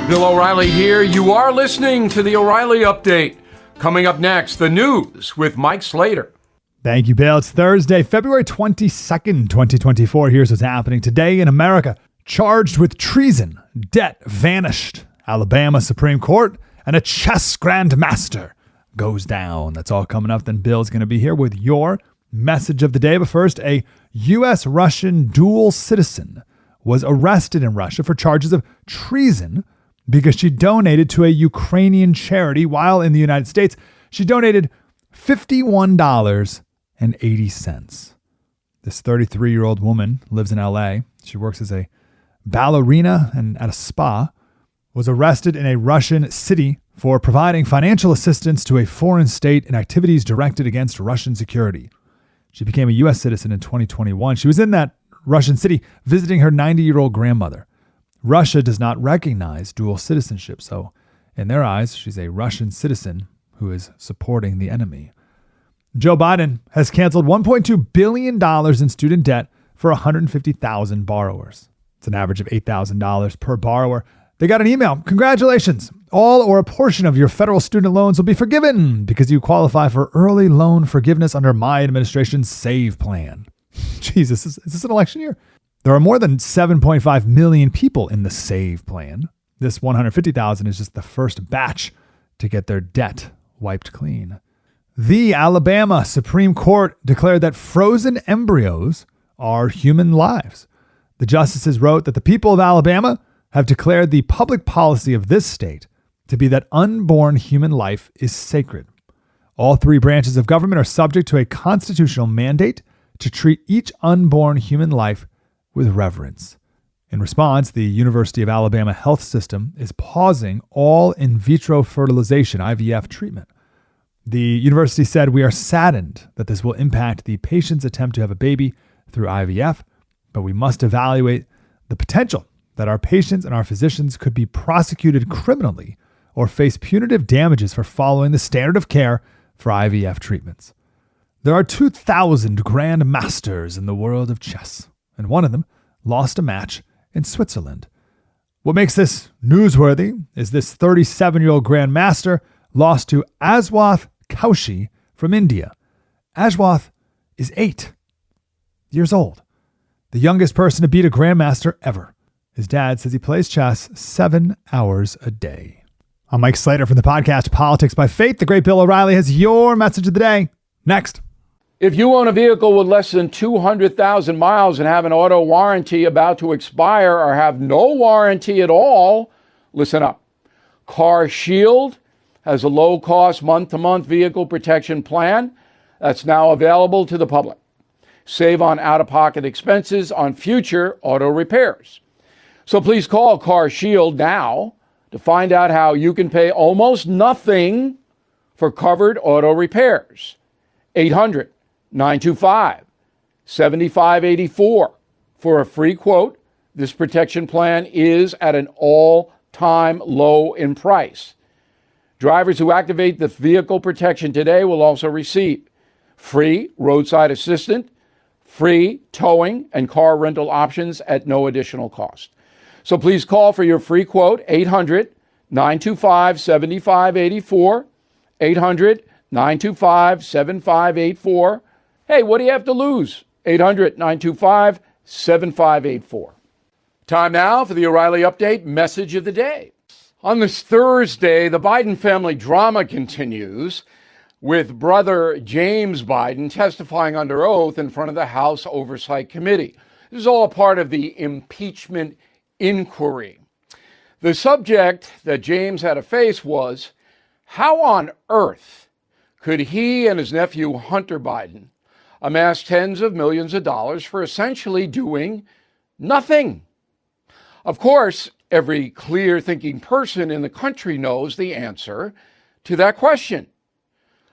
Bill O'Reilly here. You are listening to the O'Reilly Update. Coming up next, the news with Mike Slater. Thank you, Bill. It's Thursday, February 22nd, 2024. Here's what's happening today in America. Charged with treason, debt vanished. Alabama Supreme Court and a chess grandmaster goes down. That's all coming up. Then Bill's going to be here with your message of the day. But first, a U.S.-Russian dual citizen was arrested in Russia for charges of treason because she donated to a Ukrainian charity while in the United States. She donated $51.80. This 33-year-old woman lives in L.A. She works as a ballerina and at a spa, was arrested in a Russian city for providing financial assistance to a foreign state in activities directed against Russian security. She became a U.S. citizen in 2021. She was in that Russian city visiting her 90-year-old grandmother. Russia does not recognize dual citizenship, so in their eyes, she's a Russian citizen who is supporting the enemy. Joe Biden has canceled $1.2 billion in student debt for 150,000 borrowers. It's an average of $8,000 per borrower. They got an email. Congratulations. All or a portion of your federal student loans will be forgiven because you qualify for early loan forgiveness under my administration's SAVE plan. Jesus, is this an election year? There are more than 7.5 million people in the SAVE plan. This 150,000 is just the first batch to get their debt wiped clean. The Alabama Supreme Court declared that frozen embryos are human lives. The justices wrote that the people of Alabama have declared the public policy of this state to be that unborn human life is sacred. All three branches of government are subject to a constitutional mandate to treat each unborn human life with reverence. In response, the University of Alabama Health System is pausing all in vitro fertilization, IVF, treatment. The university said, "We are saddened that this will impact the patient's attempt to have a baby through IVF, but we must evaluate the potential that our patients and our physicians could be prosecuted criminally or face punitive damages for following the standard of care for IVF treatments." There are 2,000 grandmasters in the world of chess, and one of them lost a match in Switzerland. What makes this newsworthy is this 37-year-old grandmaster lost to Aswath Kaushi from India. Aswath is 8 years old, the youngest person to beat a grandmaster ever. His dad says he plays chess 7 hours a day. I'm Mike Slater from the podcast Politics by Faith. The great Bill O'Reilly has your message of the day. Next. If you own a vehicle with less than 200,000 miles and have an auto warranty about to expire or have no warranty at all, listen up. Car Shield has a low-cost month-to-month vehicle protection plan that's now available to the public. Save on out-of-pocket expenses on future auto repairs. So please call Car Shield now to find out how you can pay almost nothing for covered auto repairs. 800-925-7584 for a free quote. This protection plan is at an all-time low in price. Drivers who activate the vehicle protection today will also receive free roadside assistance, free towing, and car rental options at no additional cost. So please call for your free quote, 800-925-7584, 800-925-7584. Hey, what do you have to lose? 800-925-7584. Time now for the O'Reilly Update message of the day. On this Thursday, the Biden family drama continues with brother James Biden testifying under oath in front of the House Oversight Committee. This is all a part of the impeachment inquiry. The subject that James had to face was, how on earth could he and his nephew Hunter Biden amass tens of millions of dollars for essentially doing nothing? Of course, every clear-thinking person in the country knows the answer to that question.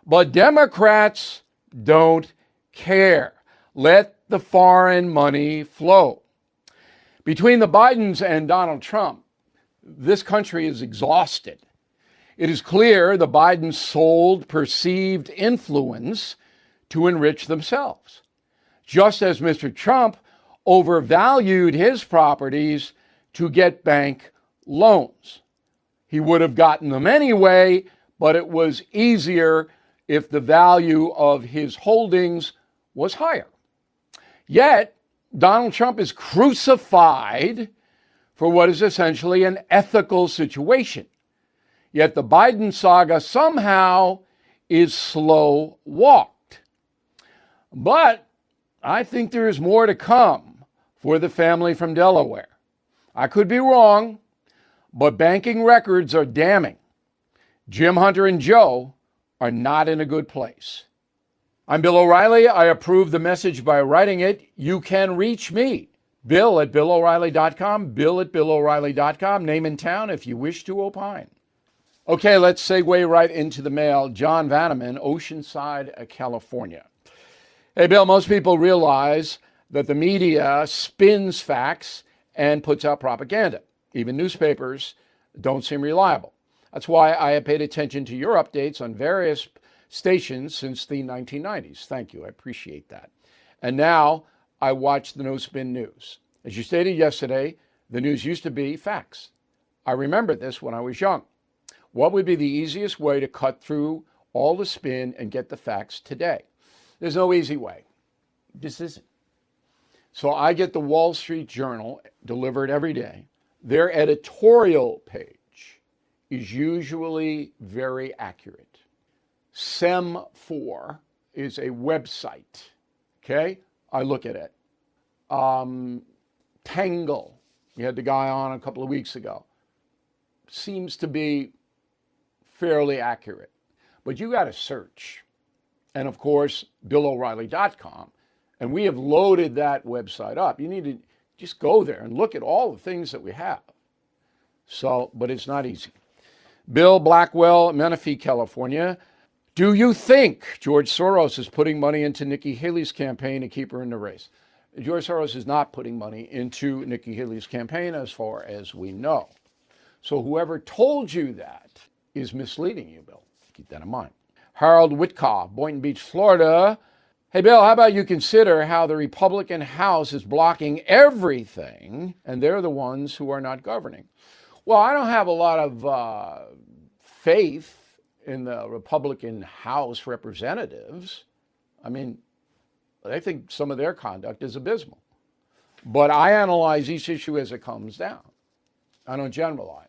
But Democrats don't care. Let the foreign money flow. Between the Bidens and Donald Trump, this country is exhausted. It is clear the Bidens sold perceived influence to enrich themselves, just as Mr. Trump overvalued his properties to get bank loans. He would have gotten them anyway, but it was easier if the value of his holdings was higher. Yet, Donald Trump is crucified for what is essentially an ethical situation. Yet the Biden saga somehow is slow walked. But I think there is more to come for the family from Delaware. I could be wrong, but banking records are damning. Jim Hunter and Joe are not in a good place. I'm Bill O'Reilly. I approve the message by writing it. You can reach me, Bill at BillO'Reilly.com, Bill at BillO'Reilly.com, name and town if you wish to opine. Okay, let's segue right into the mail. John Vanneman, Oceanside, California. Hey, Bill, most people realize that the media spins facts and puts out propaganda. Even newspapers don't seem reliable. That's why I have paid attention to your updates on various stations since the 1990s. Thank you. I appreciate that. And now I watch the No Spin News. As you stated yesterday, the news used to be facts. I remember this when I was young. What would be the easiest way to cut through all the spin and get the facts today? There's no easy way. This isn't. So I get the Wall Street Journal delivered every day. Their editorial page is usually very accurate. SEM4 is a website, okay? I look at it. Tangle, we had the guy on a couple of weeks ago. Seems to be fairly accurate. But you got to search. And of course, BillO'Reilly.com. And we have loaded that website up. You need to just go there and look at all the things that we have. So, but it's not easy. Bill Blackwell, Menifee, California. Do you think George Soros is putting money into Nikki Haley's campaign to keep her in the race? George Soros is not putting money into Nikki Haley's campaign as far as we know. So whoever told you that is misleading you, Bill. Keep that in mind. Harold Whitcock, Boynton Beach, Florida. Hey, Bill, how about you consider how the Republican House is blocking everything, and they're the ones who are not governing? Well, I don't have a lot of faith in the Republican House representatives. I mean, I think some of their conduct is abysmal. But I analyze each issue as it comes down. I don't generalize.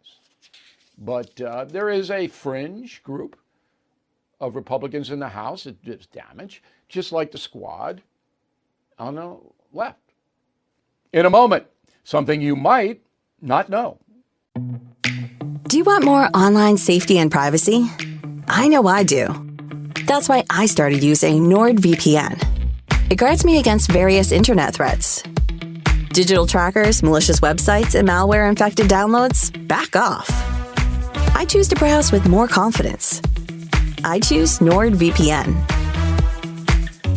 But there is a fringe group of Republicans in the House that does damage, just like the squad on the left. In a moment, something you might not know. Do you want more online safety and privacy? I know I do. That's why I started using NordVPN. It guards me against various internet threats. Digital trackers, malicious websites, and malware-infected downloads? Back off. I choose to browse with more confidence. I choose NordVPN.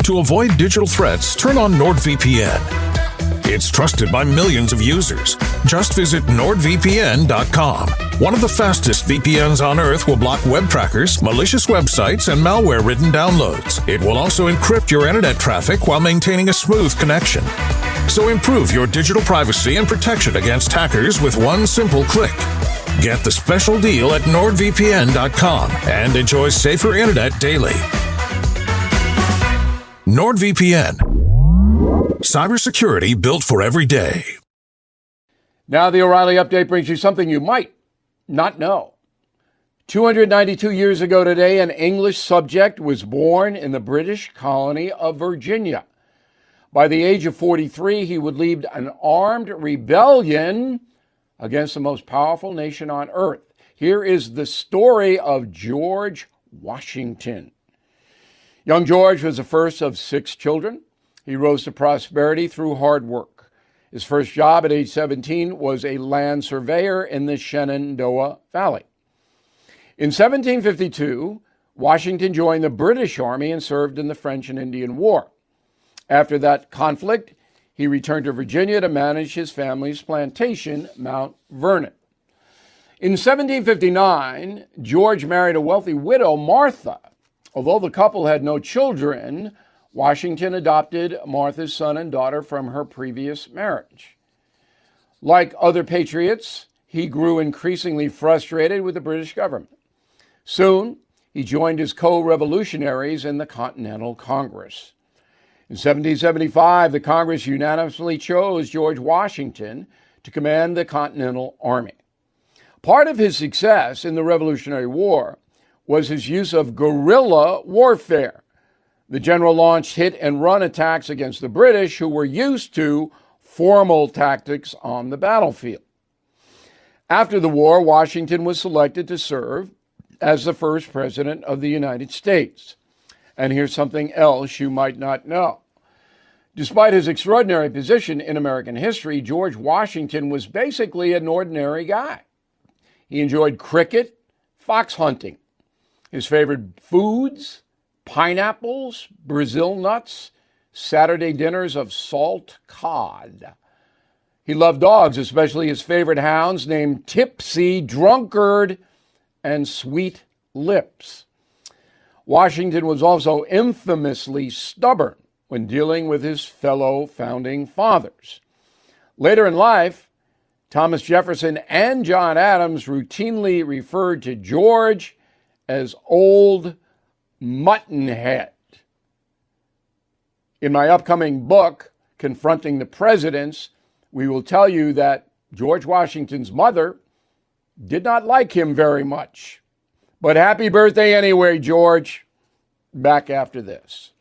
To avoid digital threats, turn on NordVPN. It's trusted by millions of users. Just visit NordVPN.com. One of the fastest VPNs on Earth will block web trackers, malicious websites, and malware-ridden downloads. It will also encrypt your internet traffic while maintaining a smooth connection. So improve your digital privacy and protection against hackers with one simple click. Get the special deal at NordVPN.com and enjoy safer internet daily. NordVPN. Cybersecurity built for every day. Now the O'Reilly Update brings you something you might not know. 292 years ago today, an English subject was born in the British colony of Virginia. By the age of 43, he would lead an armed rebellion against the most powerful nation on earth. Here is the story of George Washington. Young George was the first of 6 children. He rose to prosperity through hard work. His first job at age 17 was a land surveyor in the Shenandoah Valley. In 1752, Washington joined the British Army and served in the French and Indian War. After that conflict, he returned to Virginia to manage his family's plantation, Mount Vernon. In 1759, George married a wealthy widow, Martha. Although the couple had no children, Washington adopted Martha's son and daughter from her previous marriage. Like other patriots, he grew increasingly frustrated with the British government. Soon, he joined his co-revolutionaries in the Continental Congress. In 1775, the Congress unanimously chose George Washington to command the Continental Army. Part of his success in the Revolutionary War was his use of guerrilla warfare. The general launched hit-and-run attacks against the British, who were used to formal tactics on the battlefield. After the war, Washington was selected to serve as the first president of the United States. And here's something else you might not know. Despite his extraordinary position in American history, George Washington was basically an ordinary guy. He enjoyed cricket, fox hunting. His favorite foods, pineapples, Brazil nuts, Saturday dinners of salt cod. He loved dogs, especially his favorite hounds named Tipsy, Drunkard, and Sweet Lips. Washington was also infamously stubborn when dealing with his fellow founding fathers. Later in life, Thomas Jefferson and John Adams routinely referred to George as Old Muttonhead. In my upcoming book, Confronting the Presidents, we will tell you that George Washington's mother did not like him very much. But happy birthday anyway, George. Back after this.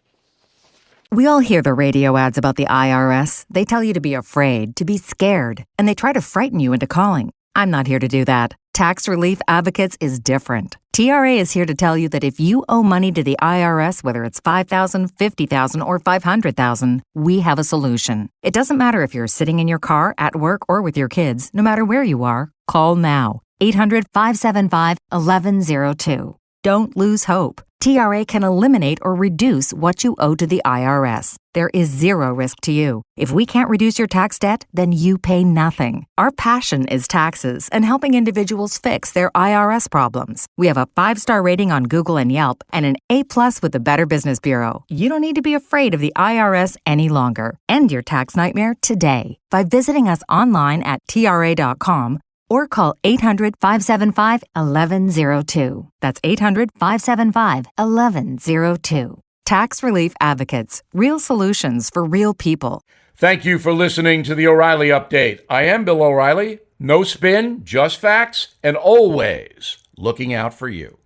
We all hear the radio ads about the IRS. They tell you to be afraid, to be scared, and they try to frighten you into calling. I'm not here to do that. Tax Relief Advocates is different. TRA is here to tell you that if you owe money to the IRS, whether it's $5,000, $50,000, or $500,000, we have a solution. It doesn't matter if you're sitting in your car, at work, or with your kids. No matter where you are, call now. 800-575-1102. Don't lose hope. TRA can eliminate or reduce what you owe to the IRS. There is zero risk to you. If we can't reduce your tax debt, then you pay nothing. Our passion is taxes and helping individuals fix their IRS problems. We have a 5-star rating on Google and Yelp and an A+ with the Better Business Bureau. You don't need to be afraid of the IRS any longer. End your tax nightmare today by visiting us online at TRA.com or call 800-575-1102. That's 800-575-1102. Tax Relief Advocates. Real solutions for real people. Thank you for listening to the O'Reilly Update. I am Bill O'Reilly. No spin, just facts, and always looking out for you.